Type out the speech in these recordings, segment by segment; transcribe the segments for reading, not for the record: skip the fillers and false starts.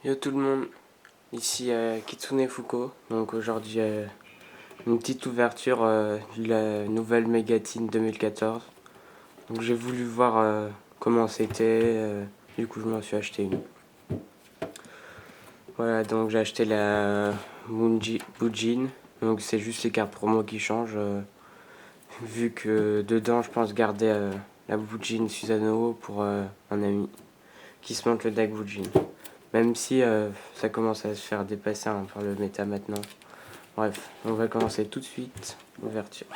Yo tout le monde, ici Kitsune Fuko. Donc aujourd'hui une petite ouverture de la nouvelle Megatine 2014. Donc j'ai voulu voir comment c'était, du coup je m'en suis acheté une. Voilà, donc j'ai acheté la Bujin. Donc c'est juste les cartes promo qui changent. Vu que dedans je pense garder la Bujin Susanoo pour un ami qui se monte le deck Bujin. Même si ça commence à se faire dépasser par le méta maintenant. Bref, on va commencer tout de suite. Ouverture.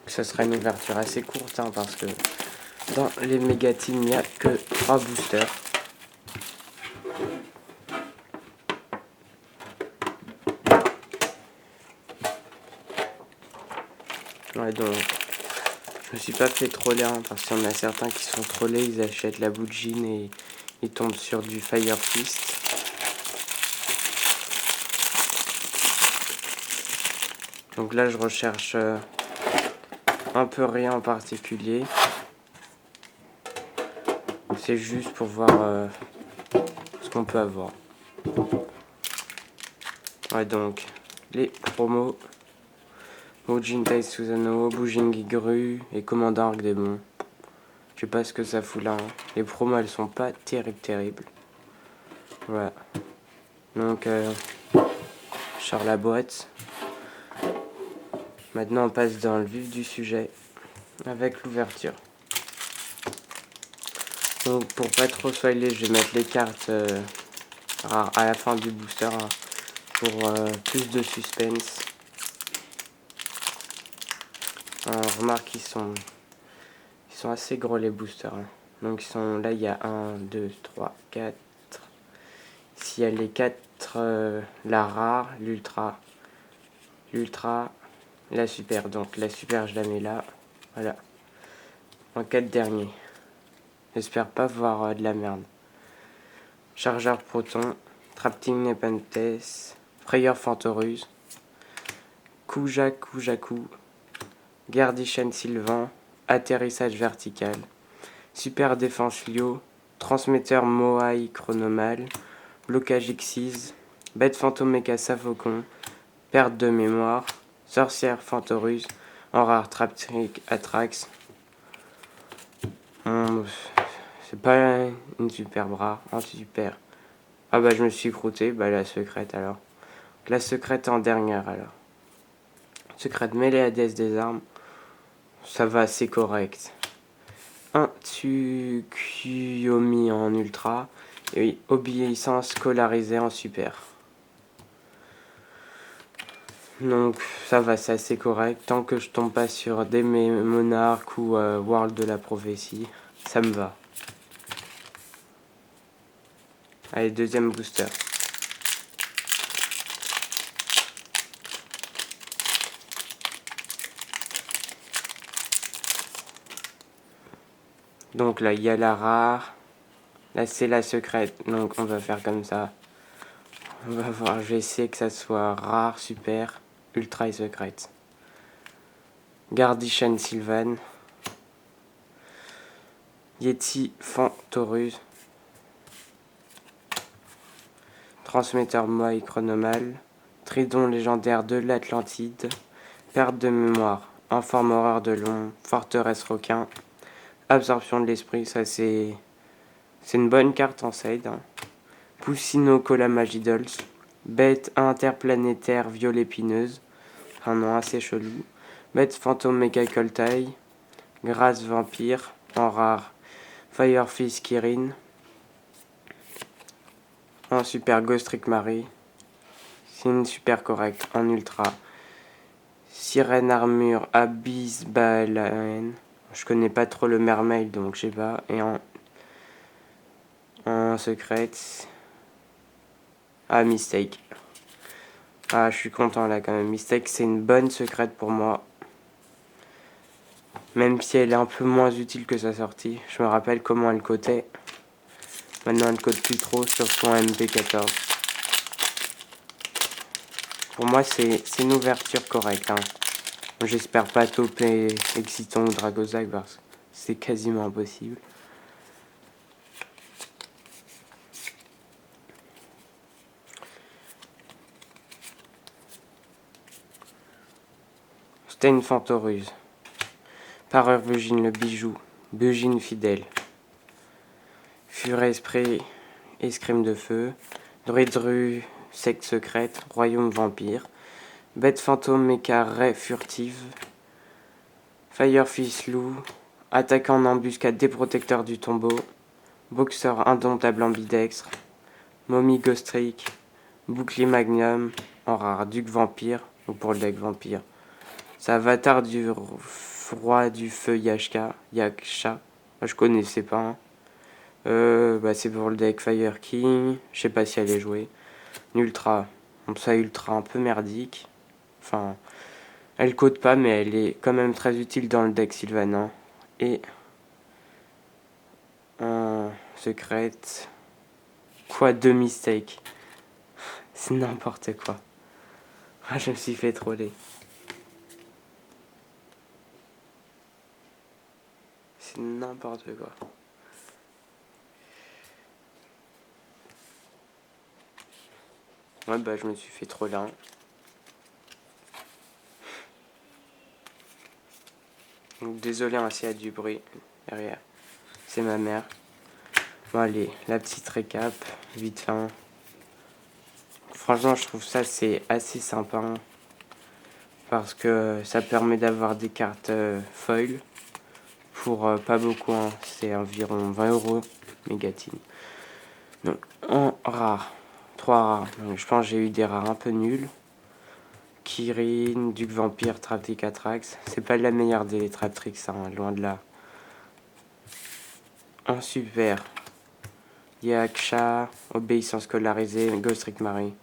Ça sera une ouverture assez courte parce que dans les mégatines, il n'y a que 3 boosters. Ouais, donc je me suis pas fait troller parce qu'il y en a certains qui sont trollés, ils achètent la Bujin et ils tombent sur du Fire Fist. Donc là, je recherche un peu rien en particulier. C'est juste pour voir ce qu'on peut avoir. Ouais, donc les promos. Mojintai Susanoo, Bujingi Gru et Commandant Arc-Démon. Je sais pas ce que ça fout là. Les promos elles sont pas terribles. Voilà. Donc je sors la boîte. Maintenant on passe dans le vif du sujet avec l'ouverture. Donc pour pas trop spoiler, je vais mettre les cartes rares à la fin du booster pour plus de suspense. Remarque qu'ils sont assez gros les boosters. Donc ils sont là, il y a 1, 2, 3, 4. S'il y a les 4, la rare, l'ultra, la super. Donc la super, je la mets là. Voilà. En 4 derniers. J'espère pas voir de la merde. Chargeur Proton, Trapting Nepenthes, Frayeur Fantorus, Kujaku, Gardichen Sylvain, Atterrissage Vertical, Super Défense Lio, Transmetteur Moai Chronomal, Blocage Xyz, Bête Fantôme Mecha Faucon, Perte de mémoire, Sorcière Fantorus, en rare Traptrick Atrax. C'est pas une super rare, un super. Ah bah je me suis croûté, bah la secrète alors. La secrète en dernière alors. Secrète mêlée à déesse des armes, ça va assez correct. Un Tsukuyomi en ultra, et oui, obéissance scolarisée en super. Donc ça va, c'est assez correct. Tant que je tombe pas sur des monarques ou World de la prophétie, ça me va. Allez, deuxième booster. Donc là, il y a la rare. Là, c'est la secrète. Donc on va faire comme ça. On va voir, je vais essayer que ça soit rare, super, ultra et secrète. Gardichen Sylvan. Yeti Fantorus. Transmetteur Moai Chronomal. Tridon légendaire de l'Atlantide. Perte de mémoire. Informe horreur de long. Forteresse requin. Absorption de l'esprit, ça c'est une bonne carte en side. Poussino Cola Magidols. Bête interplanétaire viole épineuse. Un nom assez chelou. Bête fantôme méga coltail. Grâce vampire. En rare. Firefist Kirin. En super Ghost Trick Marie. C'est une super correcte. En ultra. Sirène armure Abyss Balaen. Je connais pas trop le mermaid donc je sais pas. Et en secrète. Ah, Mistake. Ah, je suis content là quand même. Mistake, c'est une bonne secrète pour moi. Même si elle est un peu moins utile que sa sortie. Je me rappelle comment elle cotait. Maintenant, elle cote plus trop, surtout en MP14. Pour moi, c'est une ouverture correcte. J'espère pas toper Exciton ou Dragozag parce que c'est quasiment impossible. Stain Fantoruse. Parure Bugine le bijou. Bugine fidèle. Furet Esprit. Escrime de feu. Druidru. Secte secrète. Royaume vampire. Bête fantôme méca raie furtive. Firefist loup. Attaquant en embuscade des protecteurs du tombeau. Boxeur indomptable ambidextre. Momie Ghostrick. Bouclier Magnum. En rare Duc Vampire. Ou pour le deck Vampire. C'est Avatar du Roi du Feu Yaksha. Je connaissais pas. Hein. C'est pour le deck Fire King. Je sais pas si elle est jouée. Ultra. Bon, ça Ultra un peu merdique. Enfin, elle code pas, mais elle est quand même très utile dans le deck Sylvanin. Et en secrète. Quoi, 2 mistakes. C'est n'importe quoi. Ah, je me suis fait troller. C'est n'importe quoi. Ouais, je me suis fait troller. Hein. Donc, désolé hein, s'il y a du bruit derrière. C'est ma mère. Bon, allez, la petite récap, vite fait. Hein. Franchement, je trouve ça c'est assez sympa. Hein, parce que ça permet d'avoir des cartes foil pour pas beaucoup. Hein, c'est environ 20 € mégatine. Donc, en rare, 3 rares. Donc, je pense que j'ai eu des rares un peu nuls. Kirin, Duc Vampire, Traptrick Atrax. C'est pas la meilleure des Traptricks, hein, loin de là. En super, Yaksha, Obéissance scolarisée, Ghost Trick Marie.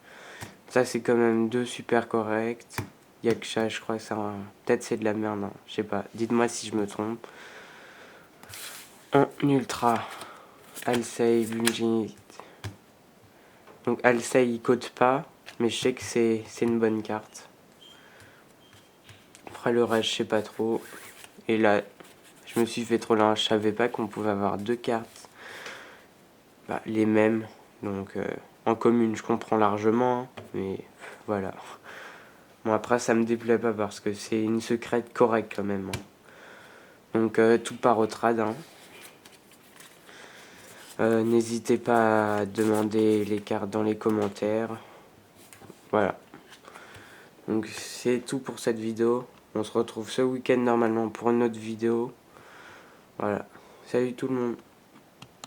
Ça, c'est quand même 2 super corrects. Yaksha, je crois que ça. Peut-être c'est de la merde, hein, je sais pas. Dites-moi si je me trompe. En ultra, Alcei, Bungie. Donc Alcei, il code pas, mais je sais que c'est une bonne carte. Après le reste, je sais pas trop. Et là, je me suis fait trop loin. Je savais pas qu'on pouvait avoir 2 cartes. Les mêmes. Donc en commune, je comprends largement. Hein, mais voilà. Bon, après, ça me déplaît pas parce que c'est une secrète correcte quand même. Hein. Donc tout part au trad. Hein. N'hésitez pas à demander les cartes dans les commentaires. Voilà. Donc c'est tout pour cette vidéo. On se retrouve ce week-end normalement pour une autre vidéo. Voilà. Salut tout le monde.